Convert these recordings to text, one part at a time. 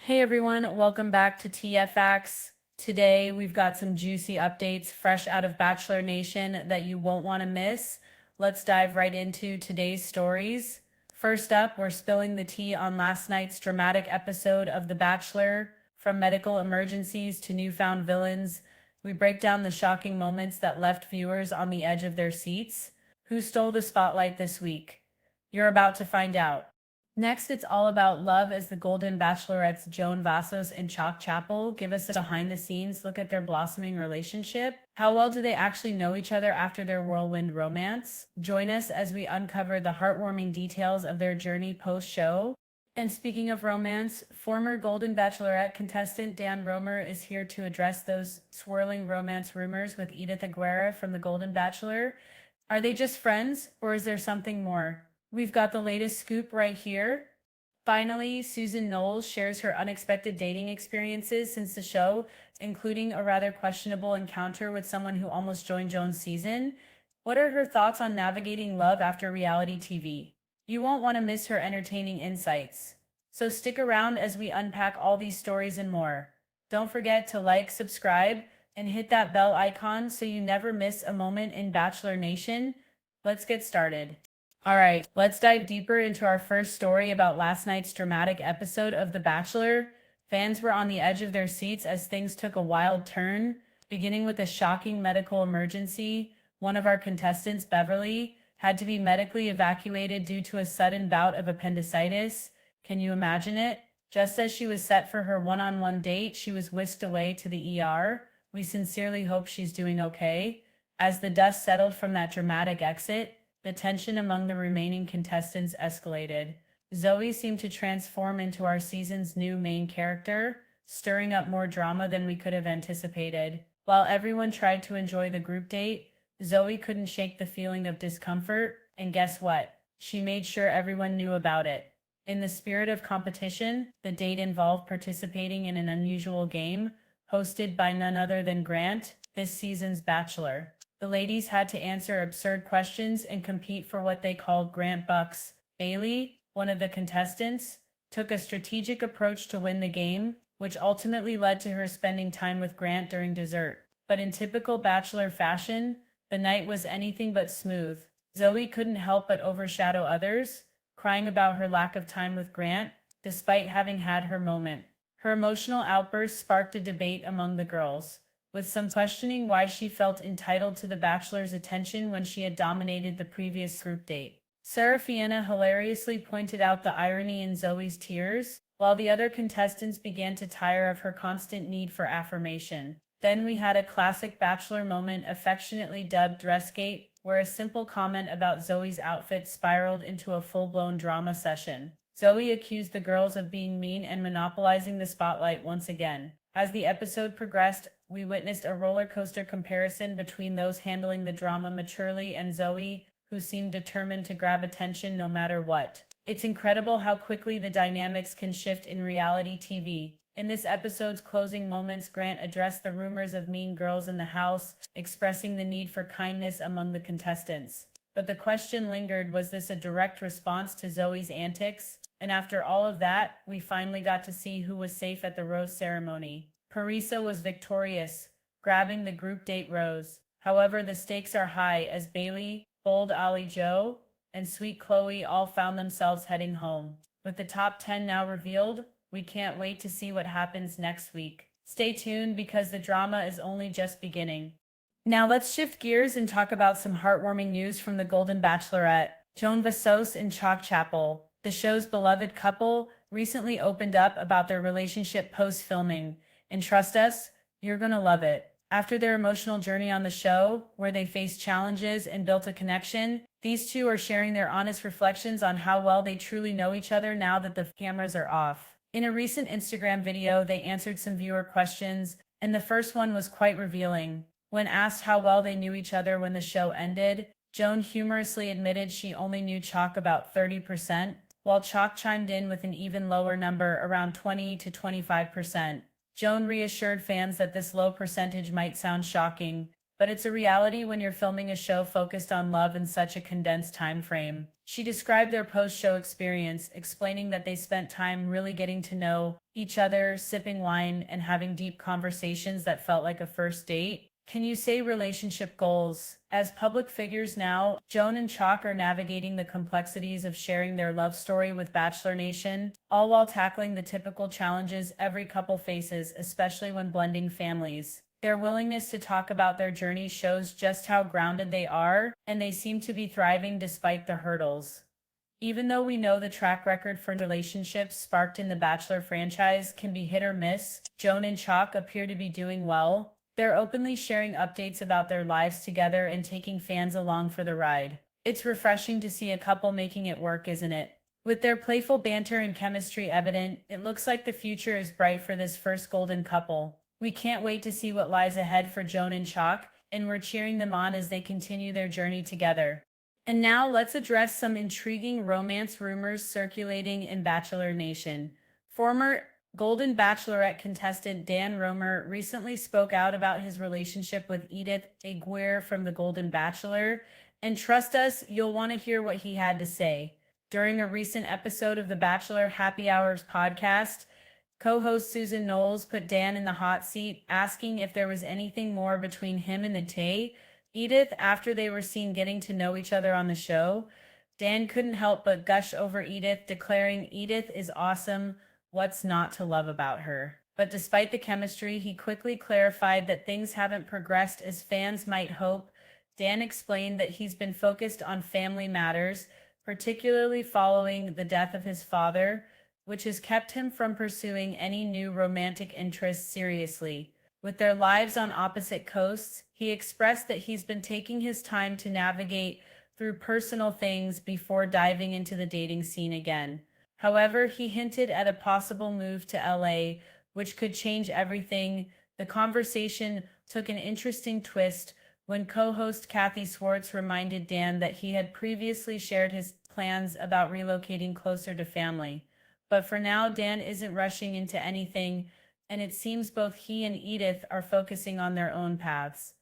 Hey everyone, welcome back to TFacts. Today we've got some juicy updates fresh out of Bachelor Nation that you won't want to miss. Let's dive right into today's stories. First up, we're spilling the tea on last night's dramatic episode of The Bachelor. From medical emergencies to newfound villains, we break down the shocking moments that left viewers on the edge of their seats. Who stole the spotlight this week? You're about to find out. Next, it's all about love as the Golden Bachelorette's Joan, Vassos, and Chock Chapple give us a behind the scenes look at their blossoming relationship. How well do they actually know each other after their whirlwind romance? Join us as we uncover the heartwarming details of their journey post show. And speaking of romance, former Golden Bachelorette contestant Dan Roemer is here to address those swirling romance rumors with Edith Aguirre from the Golden Bachelor. Are they just friends, or is there something more? We've got the latest scoop right here. Finally, Susan Noles shares her unexpected dating experiences since the show, including a rather questionable encounter with someone who almost joined Joan's season. What are her thoughts on navigating love after reality TV? You won't want to miss her entertaining insights. So stick around as we unpack all these stories and more. Don't forget to like, subscribe, and hit that bell icon so you never miss a moment in Bachelor Nation. Let's get started. All right, let's dive deeper into our first story about last night's dramatic episode of The Bachelor. Fans were on the edge of their seats as things took a wild turn, beginning with a shocking medical emergency. One of our contestants, Beverly, had to be medically evacuated due to a sudden bout of appendicitis. Can you imagine it? Just as she was set for her one-on-one date, she was whisked away to the ER. We sincerely hope she's doing okay. As the dust settled from that dramatic exit, the tension among the remaining contestants escalated. Zoe seemed to transform into our season's new main character, stirring up more drama than we could have anticipated. While everyone tried to enjoy the group date, Zoe couldn't shake the feeling of discomfort, and guess what? She made sure everyone knew about it. In the spirit of competition, the date involved participating in an unusual game, hosted by none other than Grant, this season's Bachelor. The ladies had to answer absurd questions and compete for what they called Grant Bucks. Bailey, one of the contestants, took a strategic approach to win the game, which ultimately led to her spending time with Grant during dessert. But in typical Bachelor fashion, the night was anything but smooth. Zoe couldn't help but overshadow others, crying about her lack of time with Grant, despite having had her moment. Her emotional outburst sparked a debate among the girls, with some questioning why she felt entitled to the Bachelor's attention when she had dominated the previous group date. Seraphina hilariously pointed out the irony in Zoe's tears, while the other contestants began to tire of her constant need for affirmation. Then we had a classic Bachelor moment affectionately dubbed Dressgate, where a simple comment about Zoe's outfit spiraled into a full-blown drama session. Zoe accused the girls of being mean and monopolizing the spotlight once again. As the episode progressed, we witnessed a roller coaster comparison between those handling the drama maturely and Zoe, who seemed determined to grab attention no matter what. It's incredible how quickly the dynamics can shift in reality TV. In this episode's closing moments, Grant addressed the rumors of mean girls in the house, expressing the need for kindness among the contestants. But the question lingered, was this a direct response to Zoe's antics? And after all of that, we finally got to see who was safe at the rose ceremony. Parisa was victorious, grabbing the group date rose. However, the stakes are high as Bailey, bold Ali Joe, and sweet Chloe all found themselves heading home. With the top 10 now revealed, we can't wait to see what happens next week. Stay tuned because the drama is only just beginning. Now let's shift gears and talk about some heartwarming news from the Golden Bachelorette. Joan, Vassos, and Chock Chapple, the show's beloved couple, recently opened up about their relationship post-filming. And trust us, you're gonna love it. After their emotional journey on the show, where they faced challenges and built a connection, these two are sharing their honest reflections on how well they truly know each other now that the cameras are off. In a recent Instagram video, they answered some viewer questions, and the first one was quite revealing. When asked how well they knew each other when the show ended, Joan humorously admitted she only knew Chock about 30%, while Chock chimed in with an even lower number, around 20 to 25%. Joan reassured fans that this low percentage might sound shocking, but it's a reality when you're filming a show focused on love in such a condensed time frame. She described their post-show experience, explaining that they spent time really getting to know each other, sipping wine, and having deep conversations that felt like a first date. Can you say relationship goals? As public figures now, Joan and Chock are navigating the complexities of sharing their love story with Bachelor Nation, all while tackling the typical challenges every couple faces, especially when blending families. Their willingness to talk about their journey shows just how grounded they are, and they seem to be thriving despite the hurdles. Even though we know the track record for relationships sparked in the Bachelor franchise can be hit or miss, Joan and Chock appear to be doing well. They're openly sharing updates about their lives together and taking fans along for the ride. It's refreshing to see a couple making it work, isn't it? With their playful banter and chemistry evident, it looks like the future is bright for this first golden couple. We can't wait to see what lies ahead for Joan and Chock, and we're cheering them on as they continue their journey together. And now let's address some intriguing romance rumors circulating in Bachelor Nation. Former Golden Bachelorette contestant Dan Roemer recently spoke out about his relationship with Edith Aguirre from the Golden Bachelor, and trust us, you'll want to hear what he had to say. During a recent episode of the Bachelor Happy Hours podcast, co-host Susan Noles put Dan in the hot seat, asking if there was anything more between him and the Tay. Edith, after they were seen getting to know each other on the show, Dan couldn't help but gush over Edith, declaring Edith is awesome. What's not to love about her? But despite the chemistry, he quickly clarified that things haven't progressed as fans might hope. Dan explained that he's been focused on family matters, particularly following the death of his father, which has kept him from pursuing any new romantic interests seriously. With their lives on opposite coasts, he expressed that he's been taking his time to navigate through personal things before diving into the dating scene again. However, he hinted at a possible move to LA, which could change everything. The conversation took an interesting twist when co-host Kathy Swartz reminded Dan that he had previously shared his plans about relocating closer to family. But for now, Dan isn't rushing into anything, and it seems both he and Edith are focusing on their own paths.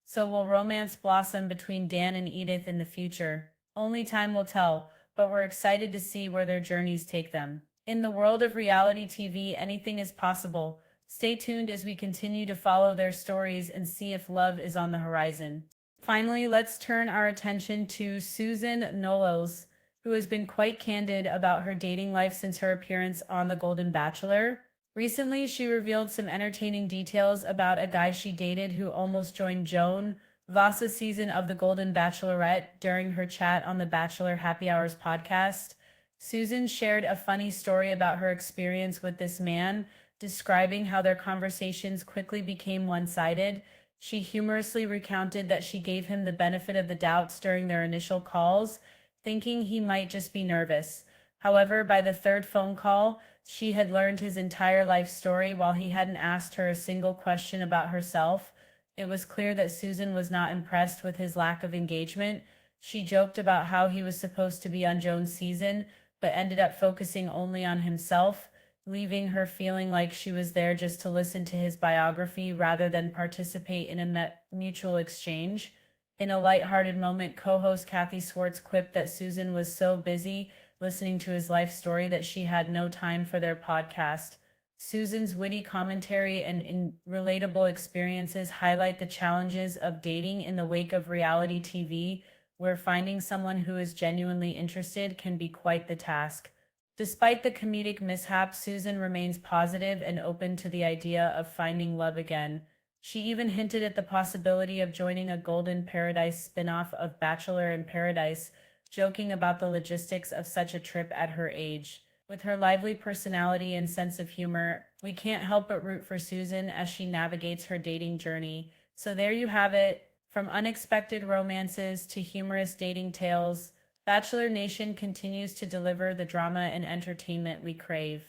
So will romance blossom between Dan and Edith in the future? Only time will tell, but we're excited to see where their journeys take them. In the world of reality TV, anything is possible. Stay tuned as we continue to follow their stories and see if love is on the horizon. Finally, let's turn our attention to Susan Noles, who has been quite candid about her dating life since her appearance on The Golden Bachelor. Recently, she revealed some entertaining details about a guy she dated who almost joined Joan, Vassos' season of The Golden Bachelorette during her chat on the Bachelor Happy Hours podcast. Susan shared a funny story about her experience with this man, describing how their conversations quickly became one-sided. She humorously recounted that she gave him the benefit of the doubts during their initial calls, thinking he might just be nervous. However, by the third phone call, she had learned his entire life story while he hadn't asked her a single question about herself. It was clear that Susan was not impressed with his lack of engagement. She joked about how he was supposed to be on Joan's season, but ended up focusing only on himself, leaving her feeling like she was there just to listen to his biography rather than participate in a mutual exchange. In a lighthearted moment, co-host Kathy Swartz quipped that Susan was so busy listening to his life story that she had no time for their podcast. Susan's witty commentary and relatable experiences highlight the challenges of dating in the wake of reality TV, where finding someone who is genuinely interested can be quite the task. Despite the comedic mishap, Susan remains positive and open to the idea of finding love again. She even hinted at the possibility of joining a Golden Paradise spin-off of Bachelor in Paradise, joking about the logistics of such a trip at her age. With her lively personality and sense of humor, we can't help but root for Susan as she navigates her dating journey. So there you have it. From unexpected romances to humorous dating tales, Bachelor Nation continues to deliver the drama and entertainment we crave.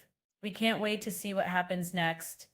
We can't wait to see what happens next.